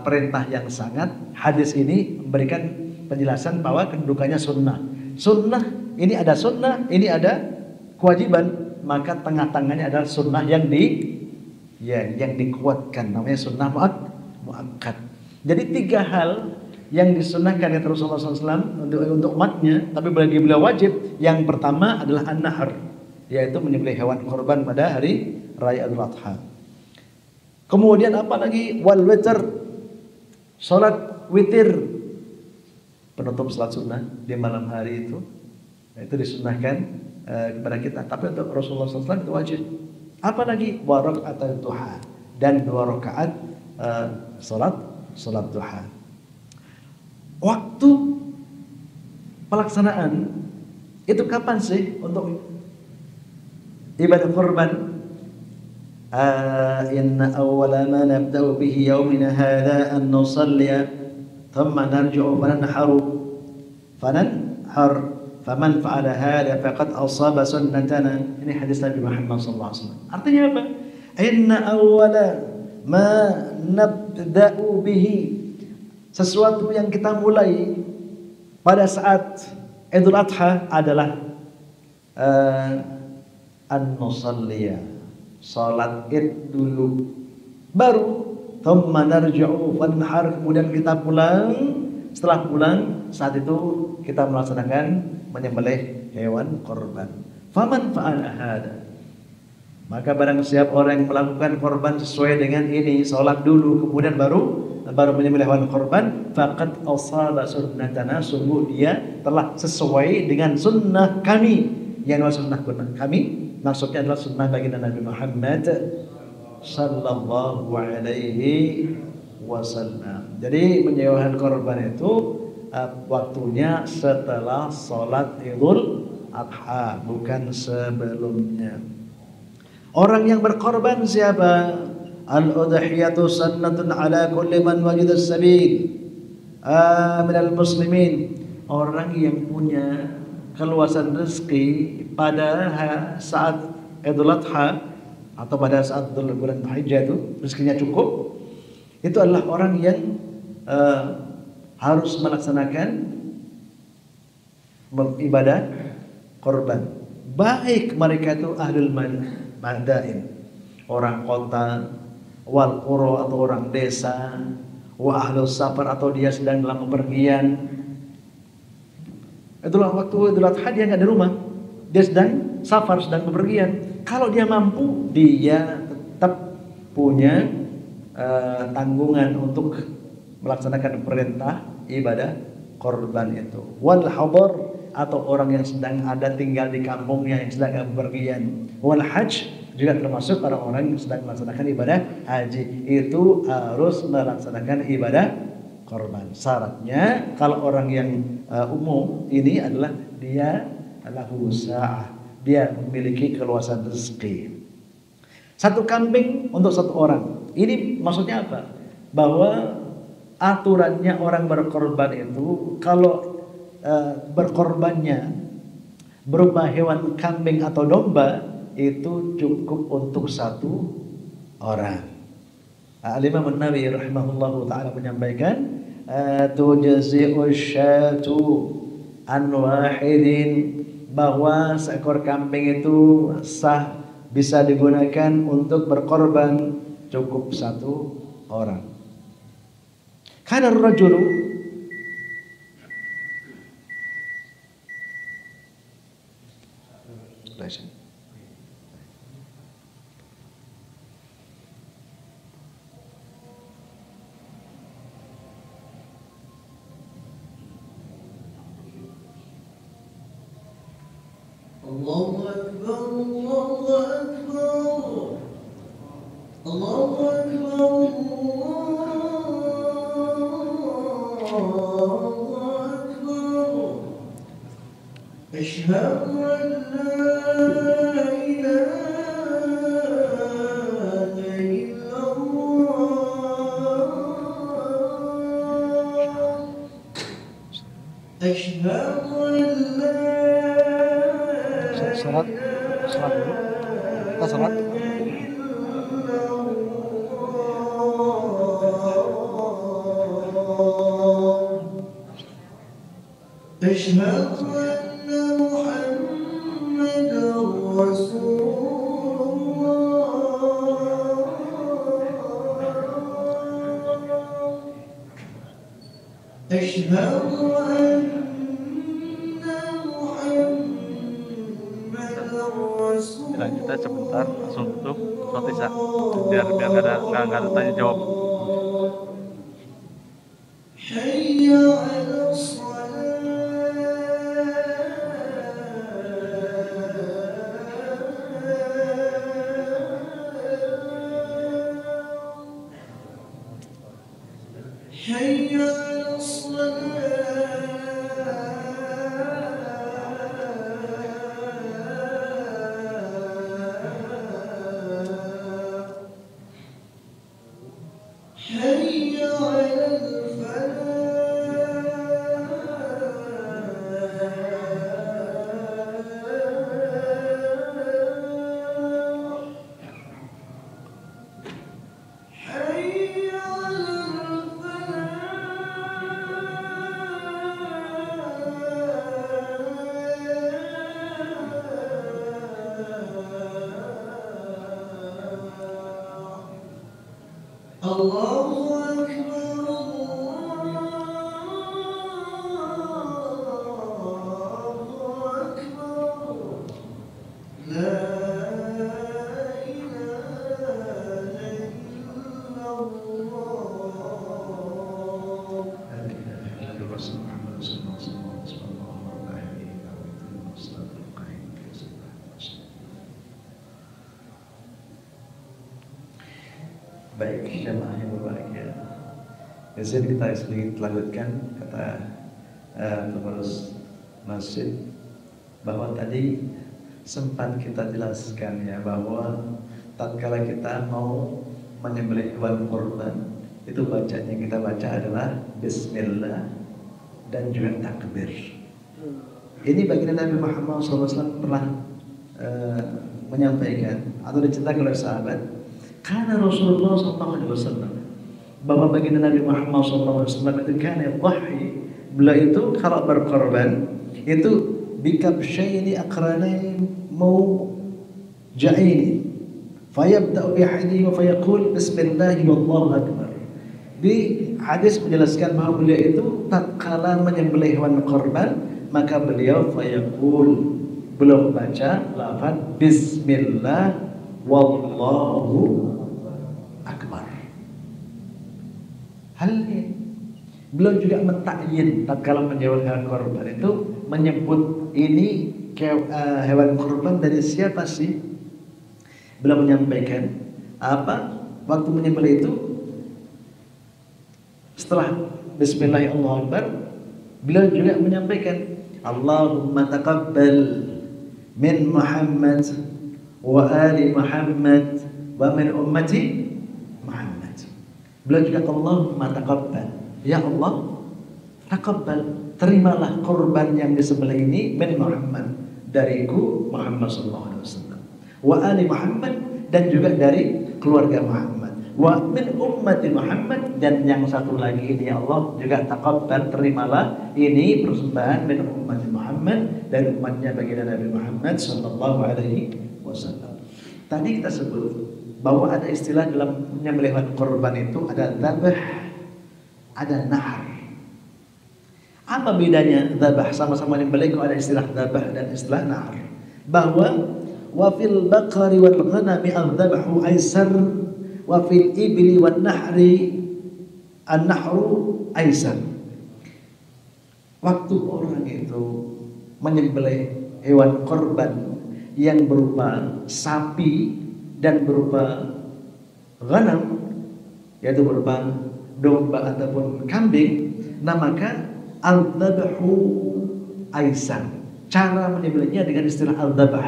perintah yang sangat. Hadis ini memberikan penjelasan bahwa kedudukannya sunnah. Sunnah ini ada sunnah, ini ada kewajiban, maka tengah-tengahnya adalah sunnah yang dikuatkan, namanya sunnah muakkad. Jadi 3 hal yang disunnahkan oleh Rasulullah SAW untuk umatnya, tapi bagi beliau wajib. Yang pertama adalah an-nahr, yaitu menyembelih hewan korban pada hari raya Idul Adha. Kemudian apa lagi? Wal witr, salat witir, penutup salat sunnah di malam hari itu disunnahkan kepada kita. Tapi untuk Rasulullah SAW itu wajib. Apa lagi? Wa raka'at duha, dan 2 rakaat salat duha. Waktu pelaksanaan itu kapan sih untuk ibadah korban? Inna awwala ma nabda'u bihi yawmina hadha an nusalliya thumma narji'u fananhar faman fa'ala hadha faqad asaba sunnatana. Ini hadis Nabi Muhammad SAW. Artinya apa? Inna awwala ma nabda'u bihi, sesuatu yang kita mulai pada saat Idul Adha adalah an-nusalliya, salat Id dulu, baru thumma narji'u fanhar, kemudian kita pulang. Setelah pulang, saat itu kita melaksanakan menyembelih hewan korban. Faman fa'ala hada, maka barang siapa orang yang melakukan korban sesuai dengan ini, salat dulu kemudian baru menyembelih hewan korban, faqad asaba sunnatana, sungguh dia telah sesuai dengan sunnah kami. Yang sunnah kami maksudnya adalah sunnah baginda Nabi Muhammad sallallahu alaihi wasallam. Jadi menyembelih korban itu waktunya setelah salat Idul Adha, bukan sebelumnya. Orang yang berkorban siapa? Al-udhiyatu sunnatun ala kulli man wajida as-sabil minal muslimin. Orang yang punya keluasan rezeki pada saat Idul Adha atau pada saat bulan Hijjah itu rezekinya cukup, itu adalah orang yang harus melaksanakan ibadah korban. Baik mereka itu ahlul madain, orang kota, wal qura atau orang desa, wa ahlus safar atau dia sedang dalam bepergian. Itulah waktu Idul Adha dia nggak di rumah, dia sedang safar, sedang bepergian. Kalau dia mampu, dia tetap punya tanggungan untuk melaksanakan perintah ibadah korban itu. Wal hadar, atau orang yang sedang ada tinggal di kampungnya yang sedang bepergian. Wal hajj, juga termasuk orang-orang yang sedang melaksanakan ibadah haji, itu harus melaksanakan ibadah korban. Syaratnya kalau orang yang umum ini adalah dia lahu sa'ah, dia memiliki keluasan rezeki. 1 kambing untuk 1 orang. Ini maksudnya apa? Bahwa aturannya orang berkorban itu kalau berkorbannya berupa hewan kambing atau domba, itu cukup untuk 1 orang. Al-Imam An-Nawawi rahimahullahu ta'ala menyampaikan, tujzi'u syatu an wahidin, bahwa seekor kambing itu sah bisa digunakan untuk berkorban cukup satu orang. Kana ar-rajulu Allahu Akbar, Allahu Akbar, Allahu Akbar, Allahu Akbar. Asyhadu an la ilaha illallah. Asyhadu an la Salat dulu. Kita salat. أشهد أن محمدا رسول الله. أشهد أن محمدا رسول Bilang kita sebentar langsung tutup sholat isya biar nggak ada tanya jawab. حي على الصلاة حي على الصلاة حي على الفلاح حي على الفلاح. الله أكبر، الله أكبر، لا إله إلا الله. Baik, jemaah yang berbahagia. Izin kita sedikit lanjutkan kata pengurus masjid bahwa tadi sempat kita jelaskan ya bahwa tatkala kita mau menyembelih hewan kurban itu bacanya kita baca adalah Bismillah dan juga takbir. Ini baginda Nabi Muhammad SAW pernah menyampaikan atau diceritakan oleh sahabat. Karena Rasulullah SAW bahwa baginda Nabi Muhammad SAW itu karena wahyi beliau itu kalau berkorban itu bikabsyaini aqranain mawja'ini fayabda'u bihadihi wa fayaqul bismillahi wallahu akbar. Di hadis menjelaskan bahwa beliau itu tatkala menyembelih hewan korban maka beliau fayaqul belum baca lafaz bismillah wallahu akbar. Hal ini beliau juga mentakyin tatkala menyembelih hewan korban itu menyebut ini hewan korban dari siapa sih? Beliau menyampaikan apa waktu menyembelih itu setelah bismillahirrahmanirrahim beliau juga menyampaikan Allahumma taqabbal min Muhammad wa ali Muhammad wa min ummati Muhammad. Beliau juga Allahumma taqabbal, ya Allah taqabbal, terimalah korban yang disembelih ini min Muhammad, dariku Muhammad sallallahu alaihi wasallam, wa ali Muhammad, dan juga dari keluarga Muhammad, wa min ummati Muhammad, dan yang satu lagi ini ya Allah juga taqabbal, terimalah ini persembahan min ummati Muhammad, dan umatnya baginda Nabi Muhammad sallallahu alaihi wasallam. Tadi kita sebut bahwa ada istilah dalam menyembelih hewan kurban itu ada dzabh, ada nahar. Apa bedanya dzabh sama-sama menyembelih kalau ada istilah dzabh dan istilah nahar? Bahwa wa fil baqari wal ghanami al-dzabhu aisar wa fil ibli wan nahri an-nahru aisar. Waktu orang itu menyembelih hewan korban yang berupa sapi dan berupa ghanam, yaitu berupa domba ataupun kambing, nah maka al-dzabhu aisar. Cara menyembelihnya dengan istilah al-dzabh.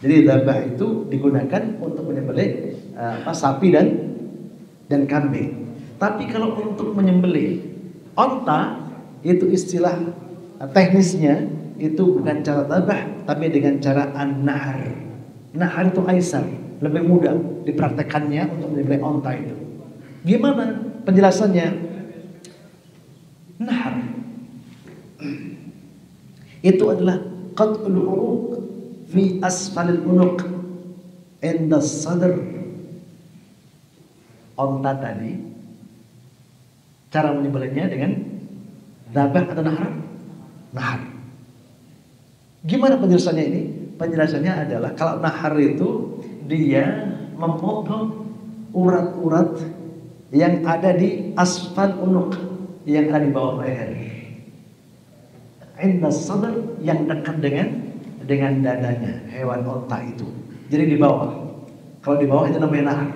Jadi dzabh itu digunakan untuk menyembelih sapi dan kambing. Tapi kalau untuk menyembelih onta, itu istilah teknisnya itu bukan cara dzabh, tapi dengan cara an-nahar. Nahar itu aisar, lebih mudah dipraktekannya untuk menyembelih onta itu. Gimana penjelasannya? Nahar itu adalah qat'ul uruq fi asfalil unuq inda sadr. Onta tadi cara menyembelihnya dengan dzabh atau nahar? Nahar. Gimana penjelasannya ini? Penjelasannya adalah kalau nahar itu dia memotong urat-urat yang ada di asfal unuq, yang ada di bawah leher. Inda sadr, yang dekat dengan dadanya hewan onta itu. Jadi di bawah. Kalau di bawah itu namanya nahar.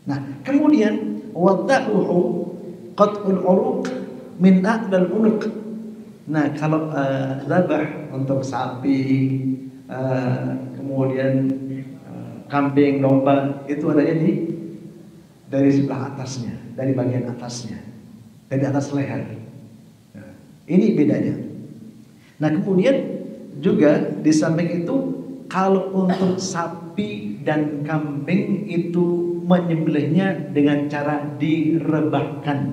Nah, kemudian wada'uhu qat'ul uruq min a'dal unuq. Nah, kalau dzabh untuk sapi, kemudian kambing, domba itu adanya dari sebelah atasnya, dari bagian atasnya, dari atas leher. Nah, ini bedanya. Nah, kemudian juga di samping itu kalau untuk sapi dan kambing itu menyembelihnya dengan cara direbahkan,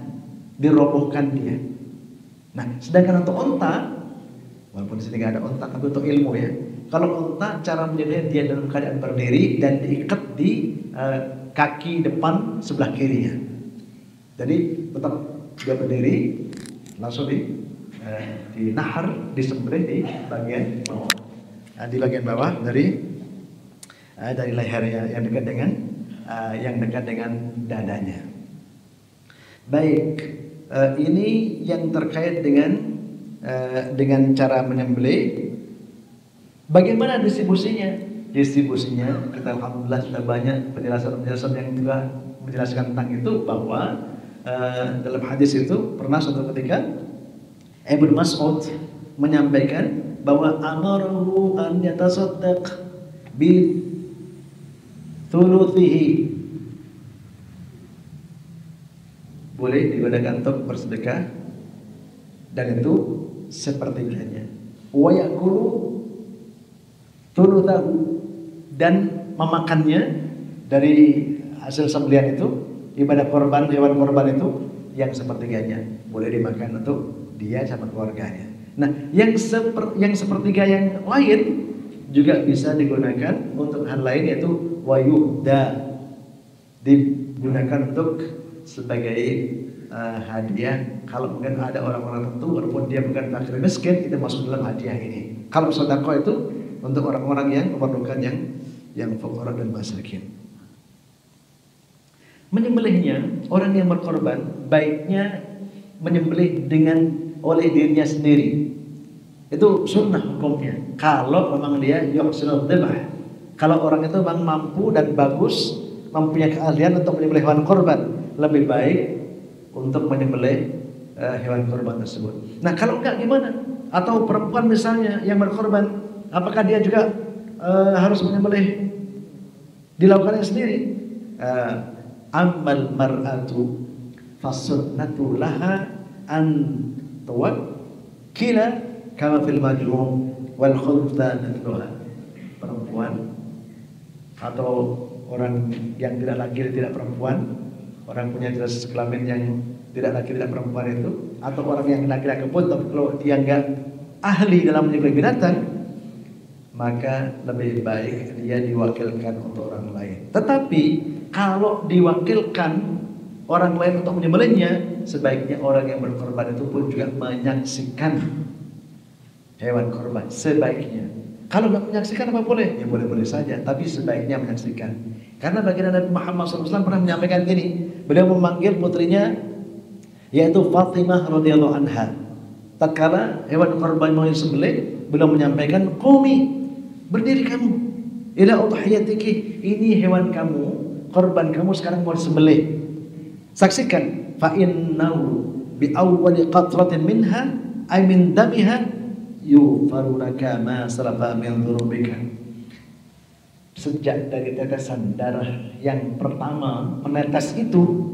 dirobohkan dia. Nah, sedangkan untuk onta, walaupun di sini nggak ada onta, tapi untuk ilmu ya. Kalau onta cara menyembelih dia dalam keadaan berdiri dan diikat di kaki depan sebelah kirinya. Jadi tetap dia berdiri, langsung di nahar, disembelih di bagian bawah. Nah, di bagian bawah dari lehernya yang dekat dengan dadanya. Baik, ini yang terkait dengan cara menyembelih. Bagaimana distribusinya? Distribusinya kita alhamdulillah sudah banyak penjelasan yang juga menjelaskan tentang itu, bahwa dalam hadis itu pernah suatu ketika Ibnu Mas'ud menyampaikan bahwa amarahu an yatasaddaq bi thuluthihi, boleh digunakan untuk bersedekah dan itu sepertiganya. Wa yakulu thuluthahu, dan memakannya dari hasil sembelihan itu, ibadah korban, hewan korban itu yang sepertiganya boleh dimakan untuk dia sama keluarganya. Nah, yang sepertiga yang lain juga bisa digunakan untuk hal lain, yaitu wayuhda, digunakan untuk sebagai hadiah. Kalau mungkin ada orang-orang tertentu walaupun dia bukan fakir miskin, itu masuk dalam hadiah ini. Kalau sedekah itu untuk orang-orang yang memerlukan, yang fuqara dan masakin. Menyembelihnya, orang yang berkorban baiknya menyembelih oleh dirinya sendiri. Itu sunnah hukumnya. Kalau memang dia yuhsinul dzibah, kalau orang itu memang mampu dan bagus, mempunyai keahlian untuk menyembelih hewan korban, lebih baik untuk menyembelih hewan korban tersebut. Nah, kalau enggak gimana? Atau perempuan misalnya yang berkorban, apakah dia juga harus menyembelih, dilakukannya sendiri? Ammal mar'atu fasunnatu laha an tuwakkila kama fil majrum wal khulta natluha. Perempuan atau orang yang tidak laki tidak perempuan, orang punya jenis kelamin yang tidak laki tidak perempuan itu, atau orang yang laki-laki pun, tapi kalau dia enggak ahli dalam menyembelih binatang, maka lebih baik dia diwakilkan untuk orang lain. Tetapi kalau diwakilkan orang lain untuk menyembelihnya, sebaiknya orang yang berkorban itu pun juga menyaksikan hewan korban. Sebaiknya. Kalau nggak menyaksikan apa boleh? Ya boleh-boleh saja, tapi sebaiknya menyaksikan. Karena baginda Nabi Muhammad SAW pernah menyampaikan gini, beliau memanggil putrinya yaitu Fatimah radhiyallahu anha. Tatkala hewan korban mau disembelih, beliau menyampaikan, "Qumi, berdiri kamu. Ila udhiyatiki, ini hewan kamu, korban kamu sekarang mau disembelih. Saksikan, fa innahu bi awwali qatratin minha ay min damiha yughfaru laka ma salafa min dhunubika." Sejak dari tetesan darah yang pertama menetes itu,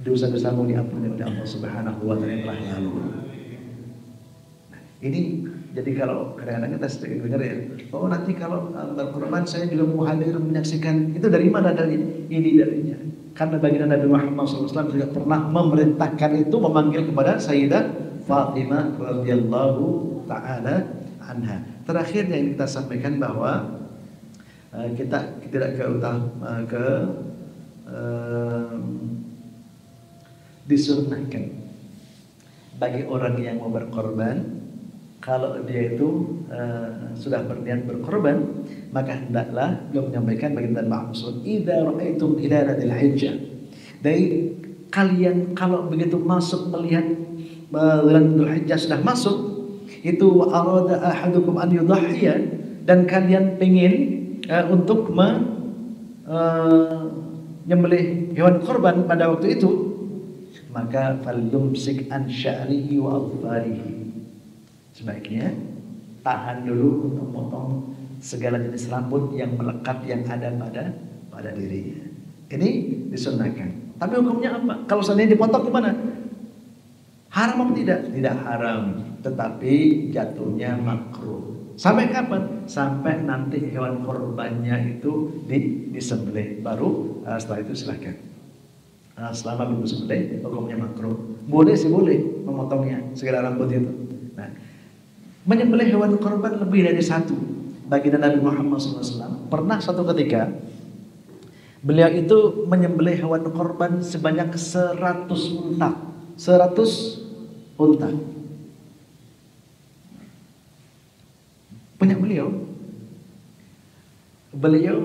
dosa-dosamu diampuni oleh Allah Subhanahu wa taala yang telah lalu. Nah, ini jadi kalau kadang-kadang kita sering dengar ya, oh nanti kalau berkorban saya juga mau hadir menyaksikan. Itu dari mana dari ini darinya? Karena baginda Nabi Muhammad SAW juga pernah memerintahkan itu, memanggil kepada Sayyidah Fatimah radhiyallahu taala anha. Terakhir yang kita sampaikan bahwa kita tidak disunnahkan bagi orang yang mau berkorban, kalau dia itu sudah berniat berkorban, maka hendaklah beliau menyampaikan baginda Muhammad, "Idza ra'aitum hilalatil hijjah." Dari kalian kalau begitu masuk melihat bulan Dzulhijjah sudah masuk, itu arada ahadukum an yudhhiya, dan kalian ingin untuk menyembelih hewan korban pada waktu itu, maka falyumsik an sya'rihi wa adfarihi. Sebaiknya tahan dulu untuk memotong segala jenis rambut yang melekat yang ada pada dirinya. Ini disunnahkan. Tapi hukumnya apa? Kalau seandainya dipotong gimana? Haram atau tidak? Tidak haram, tetapi jatuhnya makruh. Sampai kapan? Sampai nanti hewan korbannya itu disembelih. Baru setelah itu silahkan. Selama belum disembelih, hukumnya makruh. Boleh sih, boleh memotongnya segala rambut itu. Nah, menyembelih hewan korban lebih dari satu. Baginda Nabi Muhammad SAW pernah suatu ketika beliau itu menyembelih hewan korban sebanyak 100 unta. 100 unta. Punya beliau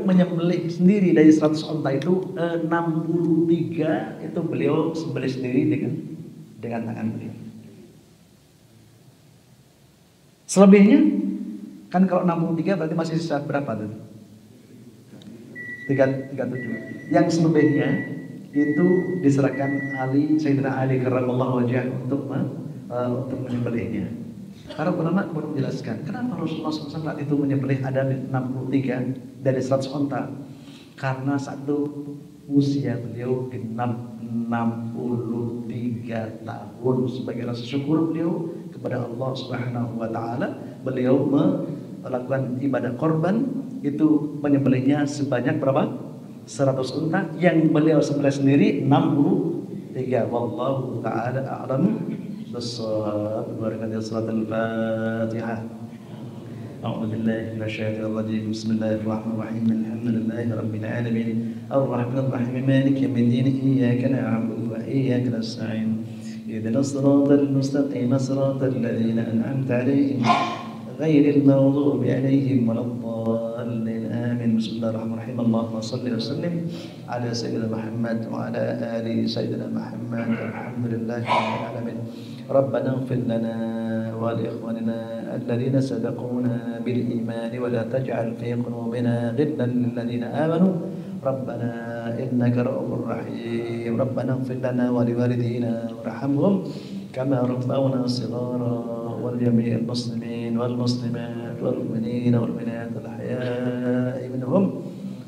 menyembelih sendiri dari 100 unta itu 63 itu beliau sembelih sendiri dengan tangan beliau. Selebihnya kan kalau 63 berarti masih sisa berapa tuh? 37. Yang selebihnya itu diserahkan Sayyidina Ali karramallahu wajhahu untuk menyembelihnya. Para ulama pun menjelaskan kenapa Rasulullah SAW saat itu menyembelih ada 63 dari 100 unta. Karena satu, usia beliau genap 63 tahun. Sebagai rasa syukur beliau kepada Allah Subhanahu wa taala, beliau melakukan ibadah korban itu, menyembelihnya sebanyak berapa? 100 unta yang beliau sembelih sendiri 63. Wallahu taala a'lam بالصواب. بارك صلاة الفاتحة. أعوذ بالله من الشيطان الرجيم. بسم الله الرحمن الرحيم. الحمد لله رب العالمين الرحمن الرحيم مالك يوم الدين إياك نعبد وإياك نستعين اهدنا الصراط المستقيم صراط الذين أنعمت عليهم غير المغضوب عليهم ولا الضالين آمين. بسم الله الرحمن الرحيم. اللهم صل وسلم على سيدنا محمد وعلى آل سيدنا محمد. الحمد لله رب العالمين. ربنا اغفر لنا ولإخواننا الذين سبقونا بالإيمان ولا تجعل في قلوبنا غلا للذين آمنوا ربنا إنك رؤوف رحيم. ربنا اغفر لنا ولوالدينا وارحمهم كما ربونا صغارا ولجميع المسلمين والمسلمات والمؤمنين والمؤمنات الأحياء منهم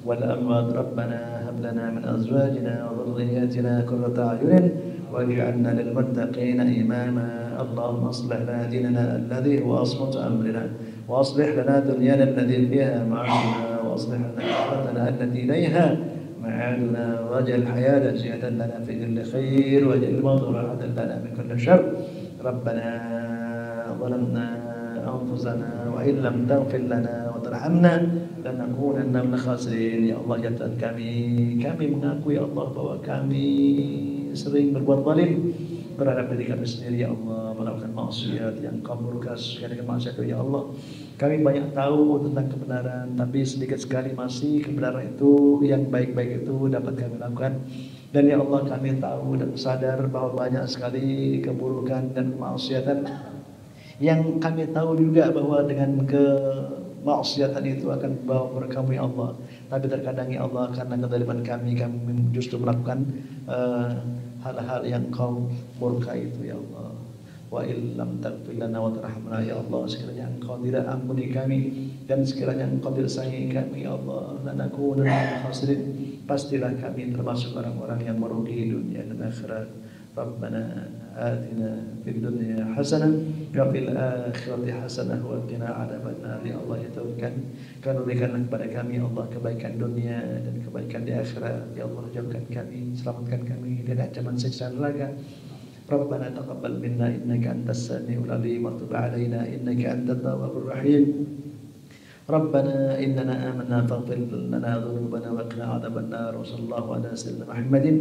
والأموات. ربنا هب لنا من أزواجنا وذرياتنا قرة أعين واجعلنا للمتقين إماما. اللهم اصلح لنا ديننا الذي هو عصمة أمرنا وأصلح لنا دنيانا التي فيها معاشنا وأصلح لنا آخرتنا التي إليها معادنا واجعل الحياة زيادة لنا في كل خير واجعل الموت راحة لنا من كل شر. ربنا ظلمنا أنفسنا وإن لم تغفر لنا وترحمنا lanakunanna minal khasirin. Ya Allah, ya Tuhan kami mengakui ya Allah bahwa kami sering berbuat zalim terhadap diri kami sendiri ya Allah, melakukan maksiat yang Kau murka dengan maksiat itu ya Allah. Kami banyak tahu tentang kebenaran, tapi sedikit sekali masih kebenaran itu yang baik-baik itu dapat kami lakukan. Dan ya Allah, kami tahu dan sadar bahwa banyak sekali keburukan dan kemaksiatan yang kami tahu juga bahwa dengan kemaksiatan itu akan membawa kepada kami ya Allah. Tapi terkadang ya Allah, karena kezaliman kami justru melakukan hal-hal yang Kau murka itu ya Allah. Wa illam taghfir lana wa tarhamna ya Allah, sekiranya Engkau tidak ampuni kami dan sekiranya Engkau tidak sayangi kami ya Allah, lanakunanna minal khasirin, pastilah kami termasuk orang-orang yang merugi dunia dan akhirat. Rabbana atina fid dunya hasanah wa fil akhirati hasanah wa qina adzabannar. Ya Allah, ya Tuhan, Kau berikanlah kepada kami ya Allah kebaikan dunia dan kebaikan di akhirat. Ya Allah, jauhkan kami, selamatkan kami dari ancaman siksa neraka. Rabbana taqabbal minna innaka antas samiul alim wa tub alaina innaka antat tawwabur rahim. Rabbana innana amanna faghfir lana dhunubana wa qina adzabannar. Wa sallallahu ala sayyidina Muhammadin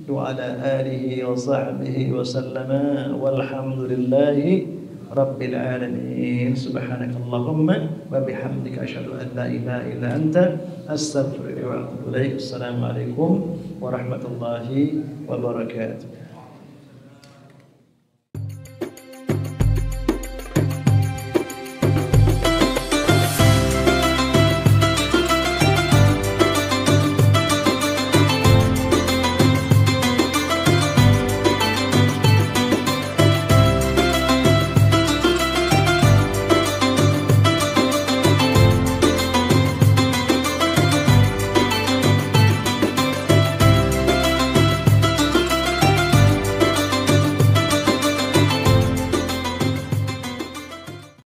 wa ala alihi wa sahbihi wa sallama walhamdulillahi rabbil alamin. Subhanakallahumma wa bihamdika asyhadu an la ilaha illa anta astaghfiruka wa atubu ilaik. Assalamualaikum warahmatullahi wabarakatuh.